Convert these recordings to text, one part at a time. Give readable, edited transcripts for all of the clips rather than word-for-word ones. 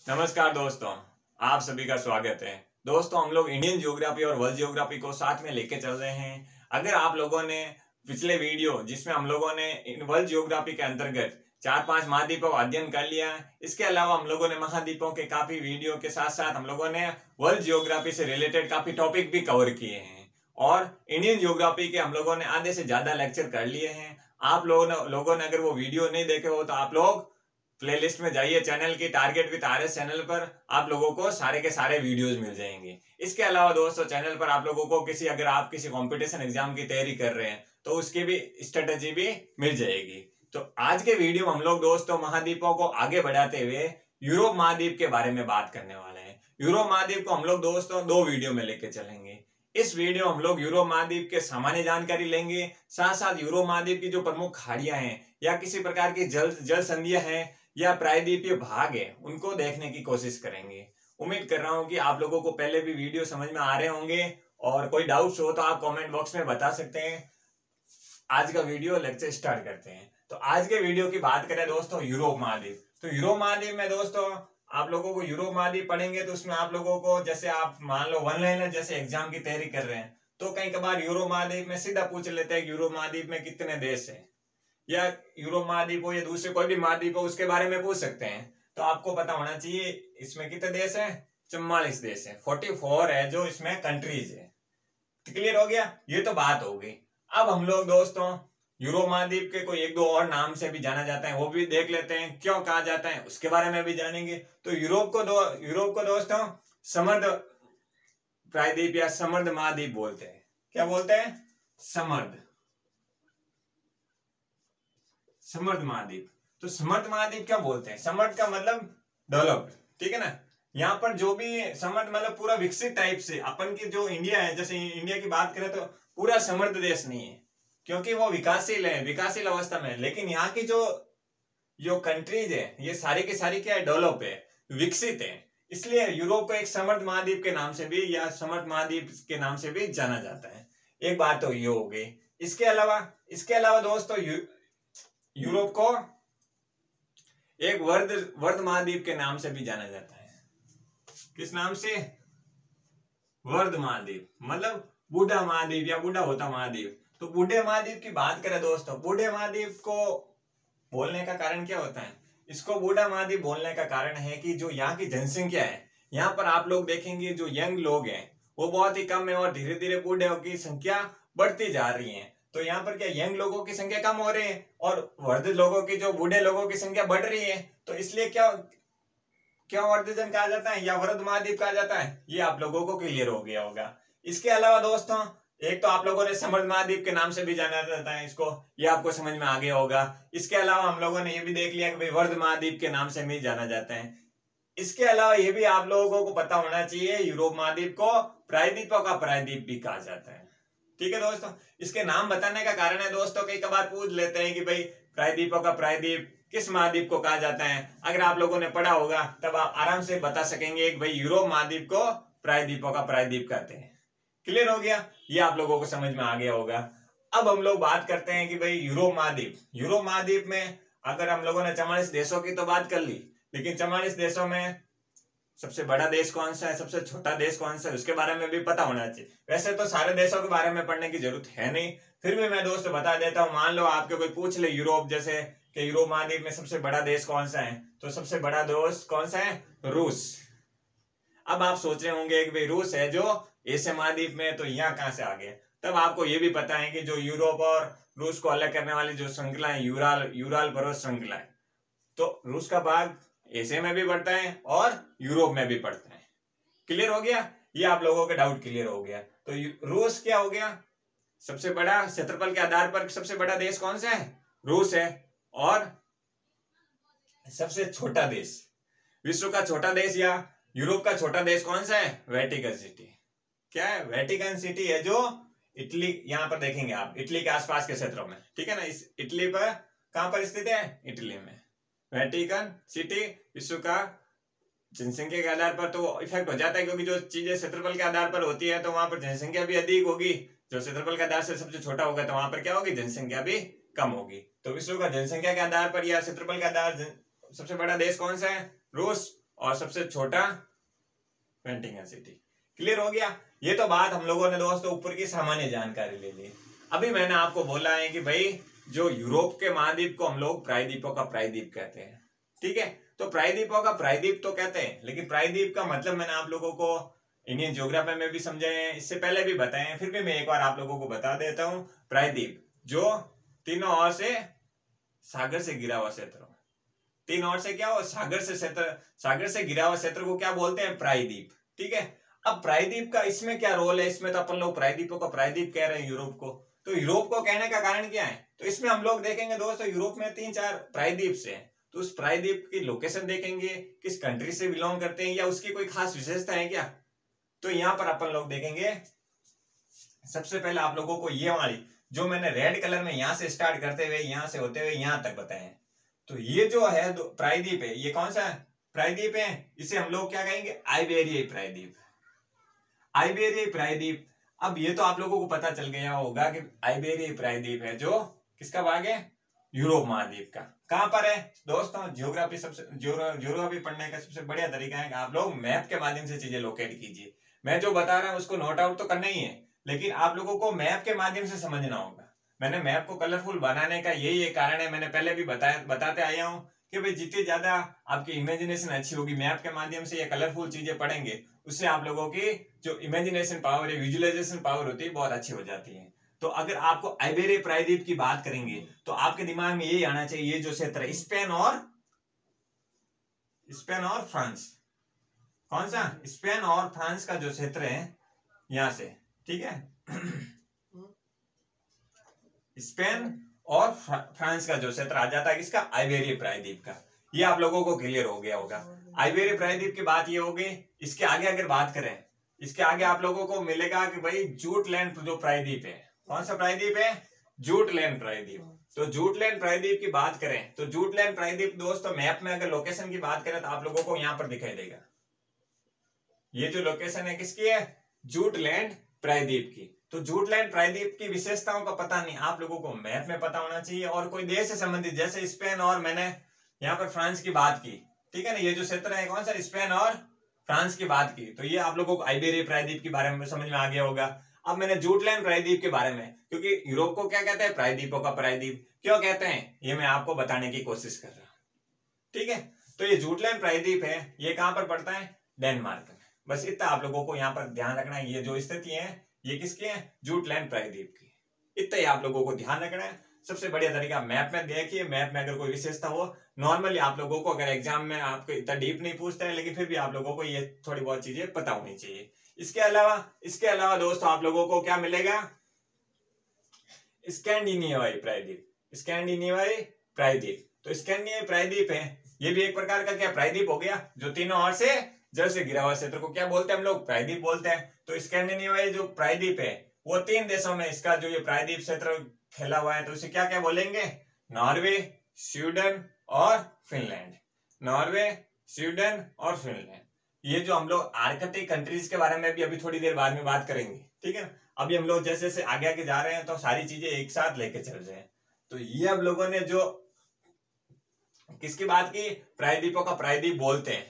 नमस्कार दोस्तों, आप सभी का स्वागत है। दोस्तों, हम लोग इंडियन ज्योग्राफी और वर्ल्ड ज्योग्राफी को साथ में लेके चल रहे हैं। अगर आप लोगों ने पिछले वीडियो जिसमें हम लोगों ने वर्ल्ड ज्योग्राफी के अंतर्गत 4-5 महाद्वीपों का अध्ययन कर लिया, इसके अलावा हम लोगों ने महाद्वीपों के काफी वीडियो के साथ साथ हम लोगों ने वर्ल्ड ज्योग्राफी से रिलेटेड काफी टॉपिक भी कवर किए हैं और इंडियन ज्योग्राफी के हम लोगों ने आधे से ज्यादा लेक्चर कर लिए हैं। आप लोगों ने अगर वो वीडियो नहीं देखे हो तो आप लोग प्लेलिस्ट में जाइए, चैनल की टारगेट विद आरएस चैनल पर आप लोगों को सारे के सारे वीडियोस मिल जाएंगे। इसके अलावा दोस्तों, चैनल पर आप लोगों को अगर आप किसी कंपटीशन एग्जाम की तैयारी कर रहे हैं तो उसकी भी स्ट्रेटेजी भी मिल जाएगी। तो आज के वीडियो में हम लोग दोस्तों महाद्वीपों को आगे बढ़ाते हुए यूरोप महाद्वीप के बारे में बात करने वाले हैं। यूरोप महाद्वीप को हम लोग दोस्तों 2 वीडियो में लेके चलेंगे। इस वीडियो हम लोग यूरोप महाद्वीप के सामान्य जानकारी लेंगे, साथ साथ यूरोप महाद्वीप की जो प्रमुख खाड़ियां हैं या किसी प्रकार की जल संधियां हैं या प्रायद्वीपीय भाग है उनको देखने की कोशिश करेंगे। उम्मीद कर रहा हूं कि आप लोगों को पहले भी वीडियो समझ में आ रहे होंगे और कोई डाउट्स हो तो आप कमेंट बॉक्स में बता सकते हैं। आज का वीडियो लेक्चर स्टार्ट करते हैं। तो आज के वीडियो की बात करें दोस्तों यूरोप महाद्वीप, तो यूरोप महाद्वीप में दोस्तों आप लोगों को यूरोप महाद्वीप पढ़ेंगे तो उसमें आप लोगों को जैसे आप मान लो वन लाइनर जैसे एग्जाम की तैयारी कर रहे हैं तो कई कबार यूरोप महाद्वीप में सीधा पूछ लेते हैं यूरोप महाद्वीप में कितने देश है, या यूरोप महाद्वीप हो या दूसरे कोई भी महाद्वीप हो उसके बारे में पूछ सकते हैं। तो आपको पता होना चाहिए इसमें कितने देश हैं, 44 देश है, 44 है जो इसमें कंट्रीज है। क्लियर हो गया, ये तो बात हो गई। अब हम लोग दोस्तों यूरोप महाद्वीप के कोई 1-2 और नाम से भी जाना जाता है, वो भी देख लेते हैं, क्यों कहा जाता है उसके बारे में भी जानेंगे। तो यूरोप को दोस्तों समृद्ध प्रायद्वीप या समृद्ध महाद्वीप बोलते हैं। क्या बोलते हैं? समृद्ध महाद्वीप। तो समृद्ध महाद्वीप क्या बोलते हैं? समृद्ध का मतलब डेवलप्ड, ठीक है ना। यहाँ पर जो भी समृद्ध मतलब पूरा विकसित टाइप से, अपन की जो इंडिया है, जैसे इंडिया की बात करें तो पूरा समृद्ध देश नहीं है क्योंकि वो विकासशील है, विकासशील अवस्था में है। लेकिन यहाँ की जो कंट्रीज है ये सारी की सारी क्या है, डेवलप है, विकसित है। इसलिए यूरोप को एक समृद्ध महाद्वीप के नाम से भी या समृद्ध महाद्वीप के नाम से भी जाना जाता है। एक बात तो ये हो गई। इसके अलावा दोस्तों यूरोप को एक वर्ध महाद्वीप के नाम से भी जाना जाता है। किस नाम से? वर्ध महाद्वीप, मतलब बूढ़ा महाद्वीप या बूढ़ा होता महाद्वीप। तो बूढ़े महाद्वीप की बात करें दोस्तों, बूढ़े महाद्वीप को बोलने का कारण क्या होता है? इसको बूढ़ा महाद्वीप बोलने का कारण है कि जो यहाँ की जनसंख्या है, यहाँ पर आप लोग देखेंगे जो यंग लोग हैं वो बहुत ही कम है और धीरे धीरे बूढ़े की संख्या बढ़ती जा रही है। तो यहाँ पर क्या यंग लोगों की संख्या कम हो रही है और वृद्ध लोगों की, जो बूढ़े लोगों की संख्या बढ़ रही है। तो इसलिए क्यों वर्धजन कहा जाता है या वृद्ध महाद्वीप कहा जाता है, ये आप लोगों को क्लियर हो गया होगा। इसके अलावा दोस्तों एक तो आप लोगों ने समृद्ध महाद्वीप के नाम से भी जाना जाता है इसको, ये आपको समझ में आ गया होगा। इसके अलावा हम लोगों ने ये भी देख लिया कि भाई वर्ध महाद्वीप के नाम से भी जाना जाता है। इसके अलावा ये भी आप लोगों को पता होना चाहिए यूरोप महाद्वीप को प्रायद्वीपों का प्रायद्वीप भी कहा जाता है। ठीक है दोस्तों, इसके नाम बताने का कारण है दोस्तों, कई कबार पूछ लेते हैं कि भाई प्रायद्वीपों का प्रायद्वीप किस महाद्वीप को कहा जाता है। अगर आप लोगों ने पढ़ा होगा तब आप आराम से बता सकेंगे कि भाई यूरोप महाद्वीप को प्रायद्वीपों का प्रायद्वीप कहते हैं। क्लियर हो गया, ये आप लोगों को समझ में आ गया होगा। अब हम लोग बात करते हैं कि भाई यूरोप महाद्वीप में अगर हम लोगों ने 44 देशों की तो बात कर ली, लेकिन 44 देशों में सबसे बड़ा देश कौन सा है, सबसे छोटा देश कौन सा है, उसके बारे में भी पता होना चाहिए। वैसे तो सारे देशों के बारे में पढ़ने की जरूरत है नहीं, फिर भी मैं दोस्त बता देता हूँ। मान लो आपके कोई पूछ ले यूरोप, जैसे कि यूरोप महाद्वीप में सबसे बड़ा देश कौन सा है, तो सबसे बड़ा देश कौन सा है? रूस। अब आप सोच रहे होंगे कि भाई रूस है जो एशिया महाद्वीप में, तो यहाँ कहां से आ गया? तब आपको ये भी पता है कि जो यूरोप और रूस को अलग करने वाली जो श्रृंखला है यूराल पर्वत श्रृंखला है, तो रूस का भाग एशिया में भी पड़ता है और यूरोप में भी पड़ता है। क्लियर हो गया, ये आप लोगों का डाउट क्लियर हो गया। तो रूस क्या हो गया? सबसे बड़ा क्षेत्रफल के आधार पर सबसे बड़ा देश कौन सा है? रूस है। और सबसे छोटा देश, विश्व का छोटा देश या यूरोप का छोटा देश कौन सा है? Vatican city. क्या है? वेटिकन सिटी है जो इटली, यहाँ पर देखेंगे आप इटली के आसपास के क्षेत्रों में, ठीक है ना। इस इटली पर कहां पर स्थित है? इटली में। वेटिकन सिटी विश्व का जनसंख्या के आधार पर तो इफेक्ट हो जाता है, क्योंकि जो चीजें क्षेत्रफल के आधार पर होती है तो वहां पर जनसंख्या भी अधिक होगी, जो क्षेत्रफल के आधार से सबसे छोटा होगा तो वहां पर क्या होगी? जनसंख्या भी कम होगी। तो विश्व का जनसंख्या के आधार पर या क्षेत्रफल के आधार सबसे बड़ा देश कौन सा है? रूस। और सबसे छोटा वेटिकन सिटी। क्लियर हो गया? ये तो बात हम लोगों ने दोस्तों ऊपर की सामान्य जानकारी ले ली। अभी मैंने आपको बोला है कि भाई जो यूरोप के महाद्वीप को हम लोग प्रायद्वीपों का प्रायद्वीप कहते हैं, ठीक है। तो प्रायद्वीपों का प्रायद्वीप तो कहते हैं, लेकिन प्रायद्वीप का मतलब मैंने आप लोगों को इंडियन ज्योग्राफी में भी समझाए हैं, इससे पहले भी बताए हैं, फिर भी मैं एक बार आप लोगों को बता देता हूँ। प्रायद्वीप जो तीनों ओर से सागर से घिरा हुआ क्षेत्र, तीन ओर से क्या हो, सागर से घिरा हुआ क्षेत्र को क्या बोलते हैं, प्रायद्वीप, ठीक है। अब प्रायद्वीप का इसमें क्या रोल है, इसमें तो अपन लोग प्रायद्वीपों का प्रायद्वीप कह रहे हैं यूरोप को। तो यूरोप को कहने का कारण क्या है, तो इसमें हम लोग देखेंगे दोस्तों यूरोप में 3-4 प्रायद्वीप से, तो उस प्रायद्वीप की लोकेशन देखेंगे, किस कंट्री से बिलोंग करते हैं या उसकी कोई खास विशेषता है क्या। तो यहाँ पर अपन लोग देखेंगे, सबसे पहले आप लोगों को ये वाली जो मैंने रेड कलर में यहाँ से स्टार्ट करते हुए यहाँ से होते हुए यहाँ तक बताए, तो ये जो है प्रायद्वीप है, ये कौन सा प्रायद्वीप है, इसे हम लोग क्या कहेंगे, आइबेरियाई प्रायद्वीप। आइबेरियाई प्रायद्वीप, अब ये तो आप लोगों को पता चल गया होगा कि आइबेरियाई प्रायद्वीप है जो किसका भाग है, यूरोप महाद्वीप का। कहां पर है दोस्तों, ज्योग्राफी ज्योग्राफी पढ़ने का सबसे बढ़िया तरीका है कि आप लोग मैप के माध्यम से चीजें लोकेट कीजिए। मैं जो बता रहा हूं उसको नोट आउट तो करना ही है, लेकिन आप लोगों को मैप के माध्यम से समझना होगा। मैंने मैप को कलरफुल बनाने का यही एक कारण है, मैंने पहले भी बताते आया हूँ कि भाई जितनी ज्यादा आपकी इमेजिनेशन अच्छी होगी मैप के माध्यम से या कलरफुल चीजें पढ़ेंगे, उससे आप लोगों की जो इमेजिनेशन पावर है, विजुअलाइजेशन पावर होती है, बहुत अच्छी हो जाती है। तो अगर आपको आइबेरियाई प्रायद्वीप की बात करेंगे तो आपके दिमाग में यही आना चाहिए, ये जो क्षेत्र है स्पेन और फ्रांस, कौन सा, स्पेन और फ्रांस का जो क्षेत्र है यहां से, ठीक है। स्पेन और फ्रांस का जो क्षेत्र आ जाता है किसका, आइबेरियाई प्रायद्वीप का। ये आप लोगों को क्लियर हो गया होगा। आइबेरियाई प्रायद्वीप की बात ये हो गई। इसके आगे अगर बात करें, इसके आगे आप लोगों को मिलेगा कि भाई जूटलैंड जो प्रायद्वीप है, कौन सा प्रायद्वीप है, जूटलैंड प्रायद्वीप। तो जूटलैंड प्रायद्वीप की बात करें तो जूटलैंड प्रायद्वीप दोस्तों मैप में अगर लोकेशन की बात करें तो आप लोगों को यहां पर दिखाई देगा। ये जो लोकेशन है किसकी है, जूटलैंड प्रायद्वीप की। तो जूटलैंड प्रायद्वीप की विशेषताओं का पता नहीं, आप लोगों को मैप में पता होना चाहिए। और कोई देश से संबंधित, जैसे स्पेन और मैंने यहाँ पर फ्रांस की बात की, ठीक है ना, ये जो क्षेत्र है कौन सा, स्पेन और फ्रांस की बात की, तो ये आप लोगों को आइबेरियाई प्रायद्वीप के बारे में समझ में आ गया होगा। अब मैंने जूटलैंड प्रायद्वीप के बारे में, क्योंकि यूरोप को क्या कहते हैं, प्रायद्वीपों का प्रायद्वीप क्यों कहते हैं, ये मैं आपको बताने की कोशिश कर रहा हूं, ठीक है। तो ये जूटलैंड प्रायद्वीप है, ये कहां पर पड़ता है, डेनमार्क में। बस इतना आप लोगों को यहाँ पर ध्यान रखना है, ये जो स्थिति है ये किसकी है, जूटलैंड प्रायद्वीप की। इतना ही आप लोगों को ध्यान रखना है। सबसे बढ़िया तरीका मैप में देखिए, मैप में अगर कोई विशेषता हो, नॉर्मली आप लोगों को अगर एग्जाम में आपको इतना डीप नहीं पूछता है, लेकिन फिर भी आप लोगों को ये थोड़ी बहुत चीजें पता होनी चाहिए। इसके अलावा दोस्तों आप लोगों को क्या मिलेगा, स्कैंडिनेवियाई प्रायद्वीप। स्कैंडिनेवियाई प्रायद्वीप, तो स्कैंडिनेवियाई प्रायद्वीप है, ये भी एक प्रकार का क्या प्रायद्वीप हो गया, जो तीनों ओर से जल से घिरा हुआ क्षेत्र को क्या बोलते हैं हम लोग, प्रायद्वीप बोलते हैं। तो स्कैंडिनेवियाई जो प्रायद्वीप है वो 3 देशों में इसका जो ये प्रायद्वीप क्षेत्र फैला हुआ है, तो इसे क्या क्या बोलेंगे, नॉर्वे, स्वीडन और फिनलैंड। नॉर्वे, स्वीडन और फिनलैंड। ये जो हम लोग आर्कटिक कंट्रीज के बारे में भी अभी थोड़ी देर बाद में बात करेंगे, ठीक है। अभी हम लोग जैसे जैसे आगे आगे जा रहे हैं तो सारी चीजें एक साथ लेके चल रहे हैं। तो ये अब लोगों ने जो किसकी बात की, प्रायद्वीपों का प्रायद्वीप बोलते हैं।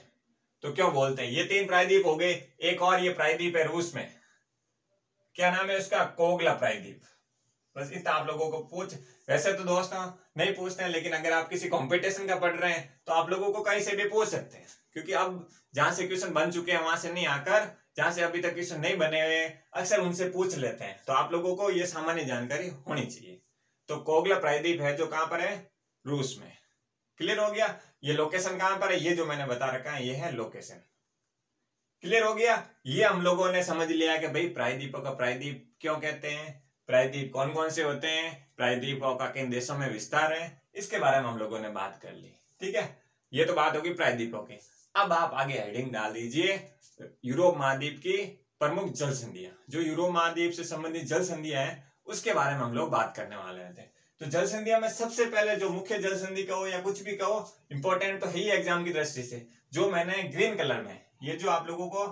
तो क्यों बोलते हैं, ये 3 प्रायद्वीप हो गए। एक और ये प्रायद्वीप है रूस में, क्या नाम है उसका, कोगला प्रायद्वीप। बस इतना आप लोगों को वैसे तो दोस्तों नहीं पूछते हैं, लेकिन अगर आप किसी कंपटीशन का पढ़ रहे हैं तो आप लोगों को कहीं से भी पूछ सकते हैं, क्योंकि अब जहां से क्वेश्चन बन चुके हैं वहां से नहीं आकर, जहां से अभी तक क्वेश्चन नहीं बने हुए अक्सर उनसे पूछ लेते हैं। तो आप लोगों को ये सामान्य जानकारी होनी चाहिए। तो कोगला प्रायद्वीप है जो कहां पर है, रूस में। क्लियर हो गया। ये लोकेशन कहां पर है, ये जो मैंने बता रखा है ये है लोकेशन। क्लियर हो गया। ये हम लोगों ने समझ लिया कि भाई प्रायद्वीपों का प्रायद्वीप क्यों कहते हैं, प्रायद्वीप कौन कौन से होते हैं, प्रायद्वीपों का किन देशों में विस्तार है, इसके बारे में हम लोगों ने बात कर ली, ठीक है। ये तो बात होगी प्रायद्वीपों की। अब आप आगे हेडिंग डाल दीजिए यूरोप महाद्वीप की प्रमुख जल संधियां। जो यूरोप महाद्वीप से संबंधित जल संधियां हैं उसके बारे में हम लोग बात करने वाले थे। तो जल संधियां में सबसे पहले जो मुख्य जल संधि कहो या कुछ भी कहो, इंपॉर्टेंट तो है ही एग्जाम की दृष्टि से, जो मैंने ग्रीन कलर में, ये जो आप लोगों को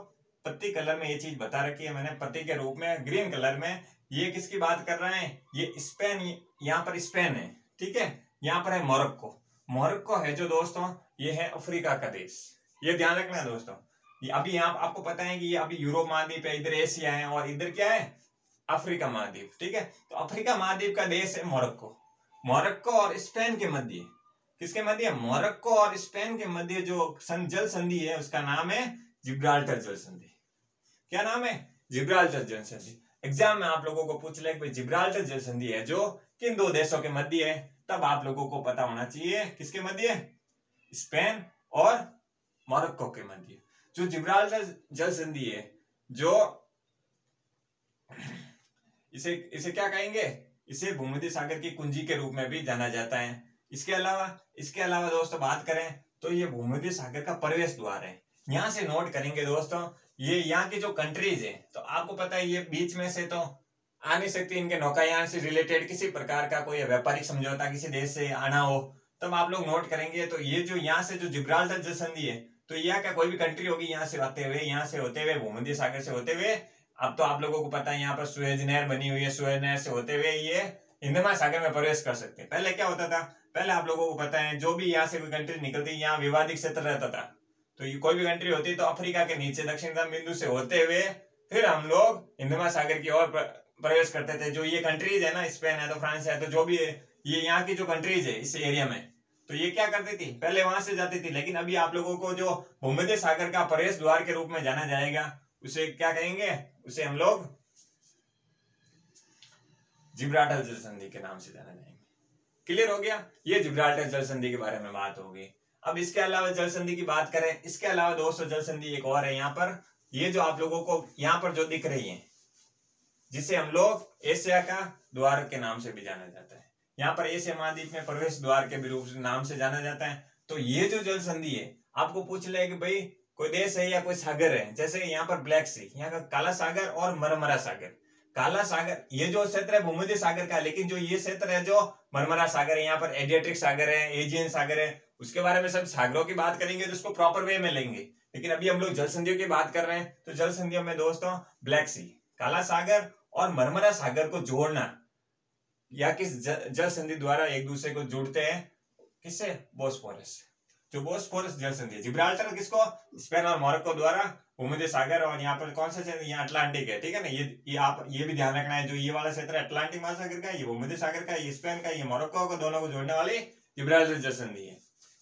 पत्ती कलर में ये चीज बता रखी है मैंने पत्ती के रूप में ग्रीन कलर में, ये किसकी बात कर रहे हैं, ये स्पेन, यहाँ पर स्पेन है, ठीक है। यहाँ पर है मोरक्को। मोरक्को है जो दोस्तों ये है अफ्रीका का देश, ये ध्यान रखना है दोस्तों। ये अभी यहाँ आपको पता है कि ये अभी यूरोप महाद्वीप है, इधर एशिया है और इधर क्या है, अफ्रीका महाद्वीप। ठीक है, तो अफ्रीका महाद्वीप का देश है मोरक्को। मोरक्को और स्पेन के मध्य, किसके मध्य, मोरक्को और स्पेन के मध्य जो जल संधि है उसका नाम है जिब्राल्टर जल संधि। क्या नाम है, जिब्राल्टर जल संधि। एग्जाम में आप लोगों को पूछ ले कि जिब्राल्टर जल संधि है जो किन दो देशों के मध्य है, तब आप लोगों को पता होना चाहिए किसके मध्य, स्पेन और मोरक्को के मध्य। जो जिब्राल्टर जल संधि है, जो इसे क्या कहेंगे, इसे भूमध्य सागर की कुंजी के रूप में भी जाना जाता है। इसके अलावा दोस्तों बात करें तो ये भूमध्य सागर का प्रवेश द्वार है। यहां से नोट करेंगे दोस्तों, ये यहाँ की जो कंट्रीज है, तो आपको पता है ये बीच में से तो आ नहीं सकती, इनके नौकायान से रिलेटेड किसी प्रकार का कोई व्यापारिक समझौता किसी देश से आना हो, तब आप लोग नोट करेंगे। तो ये जो यहाँ से जो जिब्राल्टर जल संधि है, तो यहाँ का कोई भी कंट्री होगी, यहाँ से होते हुए भूमध्य सागर से होते हुए, अब तो आप लोगों को पता है यहाँ पर सुएज नहर बनी हुई है, सुएज नहर से होते हुए ये हिंद महासागर में प्रवेश कर सकते हैं। पहले क्या होता था, पहले आप लोगों को पता है जो भी यहाँ से कोई कंट्री निकलती, यहाँ विवादित क्षेत्र रहता था, तो ये कोई भी कंट्री होती तो अफ्रीका के नीचे दक्षिणतम बिंदु से होते हुए फिर हम लोग हिंद महासागर की ओर प्रवेश करते थे। जो ये कंट्रीज है ना, स्पेन है तो फ्रांस है, तो जो भी है ये यहाँ की जो कंट्रीज है इस एरिया में, तो ये क्या करती थी, पहले वहां से जाती थी। लेकिन अभी आप लोगों को जो भूमध्य सागर का प्रवेश द्वार के रूप में जाना जाएगा, उसे क्या कहेंगे, उसे हम लोग जिब्राल्टर जल संधि के नाम से जाना जाएंगे। क्लियर हो गया, ये जिब्राल्टर जल संधि के बारे में बात होगी। अब इसके अलावा जल संधि की बात करें, इसके अलावा दोस्तों जल संधि एक और है यहाँ पर, ये जो आप लोगों को यहाँ पर जो दिख रही है, जिसे हम लोग एशिया का द्वार के नाम से भी जाना जाता है। यहाँ पर एशिया महाद्वीप में प्रवेश द्वार के भी रूप नाम से जाना जाता है। तो ये जो जल संधि है, आपको पूछ ले कि भाई कोई देश है या कोई सागर है, जैसे यहाँ पर ब्लैक सी, यहाँ का काला सागर और मरमरा सागर। काला सागर ये जो क्षेत्र है भूमध्य सागर का, लेकिन जो ये क्षेत्र है जो मरमरा सागर है, यहाँ पर एडियाटिक सागर है, एजियन सागर है, उसके बारे में सब सागरों की बात करेंगे तो उसको प्रॉपर वे में लेंगे। लेकिन अभी हम लोग जल संधियों की बात कर रहे हैं, तो जल संधियों में दोस्तों ब्लैक सी, काला सागर और मरमरा सागर को जोड़ना, या किस जल संधि द्वारा एक दूसरे को जोड़ते हैं, किससे, बोस्फोरस। जो बोस्फोरस जल संधि है, जिब्राल्टर किसको, स्पेन और मोरक्को द्वारा भूमध्य सागर, और यहाँ पर कौन सा क्षेत्र, यहाँ अटलांटिक है। ठीक है ना, ये आप ये भी ध्यान रखना है, जो ये वाला क्षेत्र अटलांटिक महासागर का, ये भूमध्य सागर का, ये स्पेन का, ये मोरक्को को, दोनों को जोड़ने वाली जिब्राल्टर जल संधि है।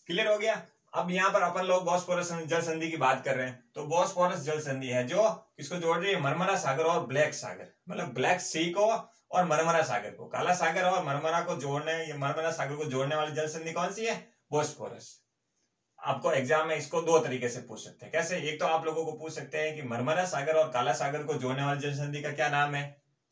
क्लियर हो गया। अब यहाँ पर अपन लोग बॉस्फोरस जल संधि की बात कर रहे हैं, तो बॉस्फोरस जल संधि है जो किसको जोड़ रही है, मरमरा सागर और ब्लैक सागर, मतलब ब्लैक सी को और मरमरा सागर को, काला सागर और मरमरा को जोड़ने, ये मरमरा सागर को जोड़ने वाली जल संधि कौन सी है, बॉस्फोरस। आपको एग्जाम में इसको दो तरीके से पूछ सकते हैं। कैसे, एक तो आप लोगों को पूछ सकते हैं कि मरमरा सागर और काला सागर को जोड़ने वाली जल संधि का क्या नाम है।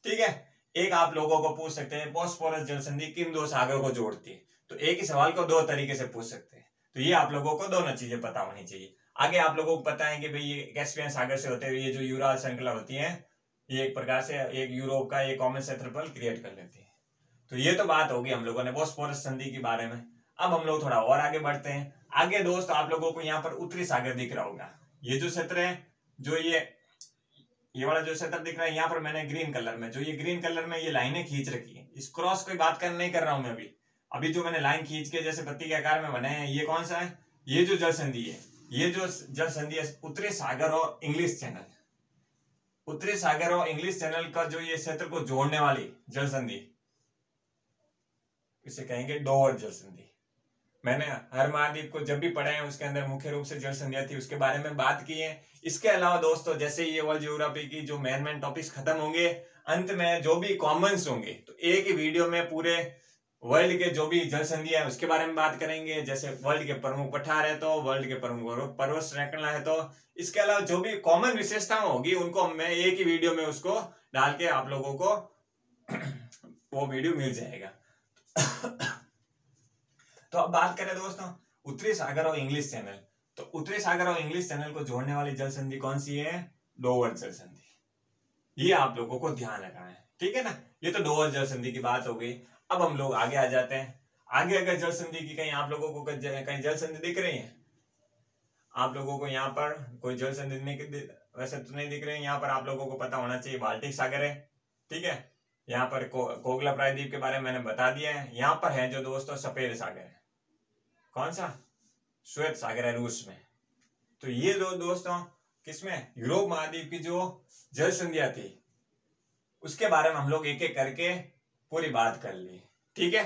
ठीक है, एक आप लोगों को पूछ सकते हैं बॉस्फोरस जल संधि किन दो सागर को जोड़ती है। तो एक ही सवाल को दो तरीके से पूछ सकते हैं, तो ये आप लोगों को दोनों चीजें पता होनी चाहिए। आगे आप लोगों को पता है कि भाई ये कैस्पियन सागर से होते हुए ये जो यूराल श्रृंखला होती है, ये एक प्रकार से एक यूरोप का एक कॉमन क्षेत्रफल क्रिएट कर लेती है। तो ये तो बात होगी हम लोगों ने बॉस्फोरस संधि के बारे में। अब हम लोग थोड़ा और आगे बढ़ते हैं। आगे दोस्त आप लोगों को यहाँ पर उत्तरी सागर दिख रहा होगा, ये जो क्षेत्र है, जो ये वाला जो क्षेत्र दिख रहा है, यहाँ पर मैंने ग्रीन कलर में, जो ये ग्रीन कलर में ये लाइनें खींच रखी है, इस क्रॉस कोई बात नहीं कर रहा हूं मैं अभी जो मैंने लाइन खींच के जैसे पत्ती के आकार में बने हैं, ये कौन सा है, ये जो जल संधि है, ये जो जल संधि है उत्तरी सागर और इंग्लिश चैनल, उत्तरी सागर और इंग्लिश चैनल का जो ये क्षेत्र को जोड़ने वाली जल संधि, इसे कहेंगे डोवर जल संधि। मैंने हर महाद्वीप को जब भी पढ़ा है उसके अंदर मुख्य रूप से जल संधियां थी, उसके बारे में बात की है। इसके अलावा दोस्तों जैसे ये वर्ल्ड ज्योग्राफी की जो मेन टॉपिक्स खत्म होंगे, अंत में जो भी कॉमन्स होंगे, तो एक ही वीडियो में पूरे वर्ल्ड के जो भी जल संधियां है उसके बारे में बात करेंगे। जैसे वर्ल्ड के प्रमुख पठार है तो वर्ल्ड के प्रमुख पर्वत श्रृंखला है, तो इसके अलावा जो भी कॉमन विशेषताएं होगी उनको मैं एक ही वीडियो में उसको डाल के आप लोगों को वो वीडियो मिल जाएगा। तो अब बात करें दोस्तों उत्तरी सागर और इंग्लिश चैनल, तो उत्तरी सागर और इंग्लिश चैनल को जोड़ने वाली जल संधि कौन सी है, डोवर जल संधि। ये आप लोगों को ध्यान रखना है, ठीक है ना। ये तो डोवर जल संधि की बात हो गई। अब हम लोग आगे आ जाते हैं। आगे अगर जल संधि की कहीं आप लोगों को कहीं जल संधि दिख रही है, आप लोगों को यहाँ पर कोई जल संधि वैसे तो नहीं दिख रही है। यहाँ पर आप लोगों को पता होना चाहिए बाल्टिक सागर है, ठीक है। यहाँ पर कोगला प्रायद्वीप के बारे में मैंने बता दिया है। यहाँ पर है जो दोस्तों सफेद सागर है, कौन सा, श्वेत सागर है रूस में, तो ये दोस्तों किसमें, यूरोप महाद्वीप की जो जल संधियां थी उसके बारे में हम लोग एक एक करके पूरी बात कर ली। ठीक है,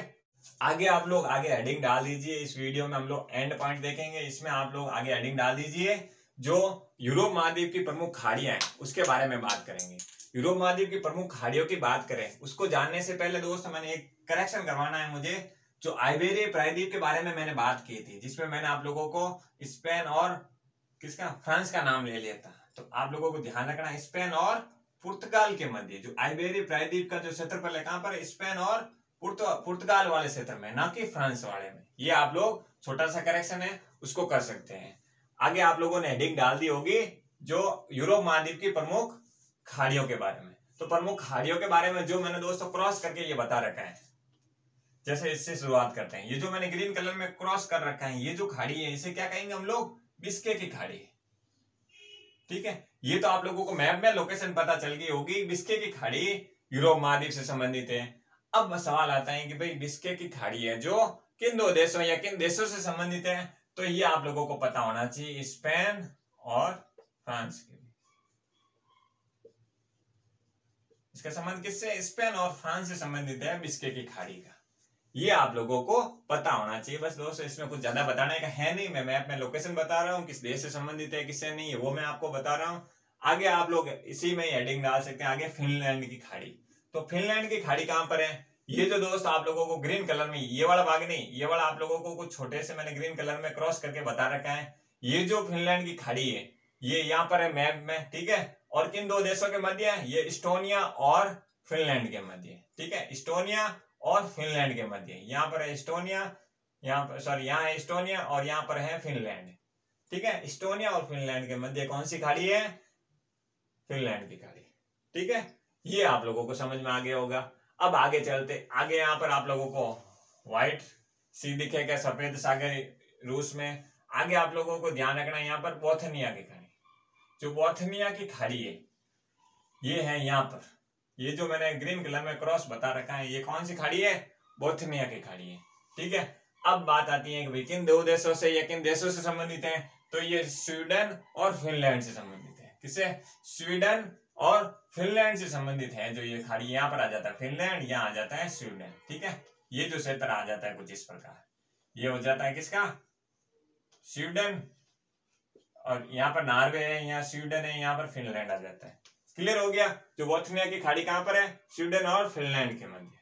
आगे आप लोग आगे हेडिंग डाल दीजिए। इस वीडियो में हम लोग एंड पॉइंट देखेंगे, इसमें आप लोग आगे हेडिंग डाल दीजिए जो यूरोप महाद्वीप की प्रमुख खाड़ियां हैं उसके बारे में बात करेंगे। यूरोप महाद्वीप की प्रमुख खाड़ियों की बात करें, उसको जानने से पहले दोस्तों मैंने एक करेक्शन करवाना है मुझे। जो आइबेरिया प्रायद्वीप के बारे में मैंने बात की थी, जिसमें मैंने आप लोगों को स्पेन और किसका, फ्रांस का नाम ले लिया था। तो आप लोगों को ध्यान रखना, स्पेन और पुर्तगाल के मध्य जो आइबेरिया प्रायद्वीप का जो क्षेत्रफल है, कहां पर, स्पेन और पुर्तगाल वाले क्षेत्र में, ना कि फ्रांस वाले में। ये आप लोग छोटा सा करेक्शन है, उसको कर सकते हैं। आगे आप लोगों ने हेडिंग डाल दी होगी जो यूरोप महाद्वीप की प्रमुख खाड़ियों के बारे में। तो प्रमुख खाड़ियों के बारे में जो मैंने दोस्तों क्रॉस करके ये बता रखा है, जैसे इससे शुरुआत करते हैं। ये जो मैंने ग्रीन कलर में क्रॉस कर रखा है, ये जो खाड़ी है इसे क्या कहेंगे हम लोग, बिस्के की खाड़ी। ठीक है, ये तो आप लोगों को मैप में लोकेशन पता चल गई होगी। बिस्के की खाड़ी यूरोप महाद्वीप से संबंधित है। अब सवाल आता है कि भाई बिस्के की खाड़ी है जो किन दो देशों या किन देशों से संबंधित है, तो ये आप लोगों को पता होना चाहिए, स्पेन और फ्रांस के। इसका संबंध किससे, स्पेन और फ्रांस से संबंधित है बिस्के की खाड़ी का। ये आप लोगों को पता होना चाहिए। बस दोस्तों इसमें कुछ ज्यादा बताने का है नहीं, मैं मैप में लोकेशन बता रहा हूँ, किस देश से संबंधित है किससे नहीं है वो मैं आपको बता रहा हूँ। आगे आप लोग इसी में हेडिंग डाल सकते हैं, आगे फिनलैंड की खाड़ी। तो फिनलैंड की खाड़ी कहां पर है, ये जो दोस्त आप लोगों को ग्रीन कलर में, ये वाला भाग नहीं, ये वाला आप लोगों को कुछ छोटे से मैंने ग्रीन कलर में क्रॉस करके बता रखा है। ये जो फिनलैंड की खाड़ी है ये यहाँ पर है मैप में। ठीक है, और किन दो देशों के मध्य है, ये इस्टोनिया और फिनलैंड के मध्य। ठीक है, इस्टोनिया और फिनलैंड के मध्य। यहाँ पर है इस्टोनिया, यहाँ पर सॉरी यहाँ है इस्टोनिया और यहाँ पर है फिनलैंड। ठीक है, इस्टोनिया और फिनलैंड के मध्य कौन सी खाड़ी है, फिनलैंड की खाड़ी। ठीक है, ये आप लोगों को समझ में आ गया होगा। अब आगे चलते, आगे यहाँ पर आप लोगों को व्हाइट सी दिखेगा, सफेद सागर रूस में। आगे आप लोगों को ध्यान रखना यहाँ पर बोथनिया की खाड़ी। जो बोथनिया की खाड़ी है ये है यहाँ पर, ये जो मैंने ग्रीन कलर में क्रॉस बता रखा है, ये कौन सी खाड़ी है, बोथनिया की खाड़ी है। ठीक है, अब बात आती है कि भाई किन दो देशों से या किन देशों से संबंधित है, तो ये स्वीडन और फिनलैंड से संबंधित है। किससे, स्वीडन और फिनलैंड से संबंधित है। जो ये खाड़ी यहाँ पर आ जाता है फिनलैंड, यहाँ आ जाता है स्वीडन। ठीक है, ये जो क्षेत्र आ जाता है कुछ इस प्रकार, ये हो जाता है किसका, स्वीडन, और यहाँ पर नॉर्वे है, यहाँ स्वीडन है, यहाँ पर फिनलैंड आ जाता है। क्लियर हो गया, जो बोथनिया की खाड़ी कहां पर है, स्वीडन और फिनलैंड के मध्य।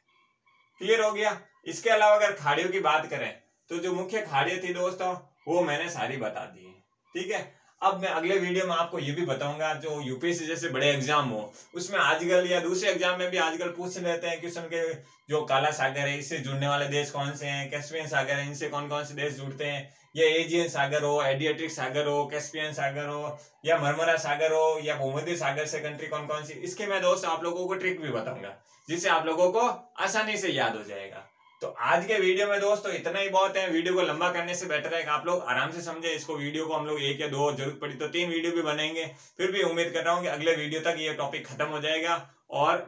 क्लियर हो गया। इसके अलावा अगर खाड़ियों की बात करें तो जो मुख्य खाड़ियां थी दोस्तों वो मैंने सारी बता दी है। ठीक है, अब मैं अगले वीडियो में आपको ये भी बताऊंगा, जो यूपीएससी जैसे बड़े एग्जाम हो उसमें आजकल या दूसरे एग्जाम में भी आजकल पूछ लेते हैं क्वेश्चन के, जो काला सागर है इससे जुड़ने वाले देश कौन से हैं, कैस्पियन सागर है इनसे कौन कौन से देश जुड़ते हैं, या एजियन सागर हो, एडियाटिक सागर हो, कैस्पियन सागर हो, या मरमरा सागर हो, या भूमध्य सागर से कंट्री कौन कौन सी, इसके मैं दोस्तों आप लोगों को ट्रिक भी बताऊंगा जिससे आप लोगों को आसानी से याद हो जाएगा। तो आज के वीडियो में दोस्तों इतना ही बहुत है। वीडियो को लंबा करने से बेटर है कि आप लोग आराम से समझे इसको। वीडियो को हम लोग 1 या 2, जरूरत पड़ी तो 3 वीडियो भी बनेंगे। फिर भी उम्मीद कर रहा हूं कि अगले वीडियो तक ये टॉपिक खत्म हो जाएगा। और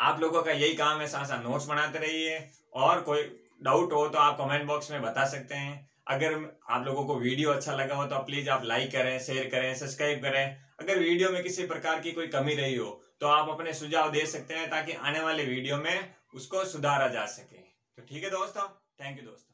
आप लोगों का यही काम है, साथ साथ नोट्स बनाते रहिए। और कोई डाउट हो तो आप कमेंट बॉक्स में बता सकते हैं। अगर आप लोगों को वीडियो अच्छा लगा हो तो प्लीज आप लाइक करें, शेयर करें, सब्सक्राइब करें। अगर वीडियो में किसी प्रकार की कोई कमी रही हो तो आप अपने सुझाव दे सकते हैं ताकि आने वाले वीडियो में उसको सुधारा जा सके। तो ठीक है दोस्तों, थैंक यू दोस्तों।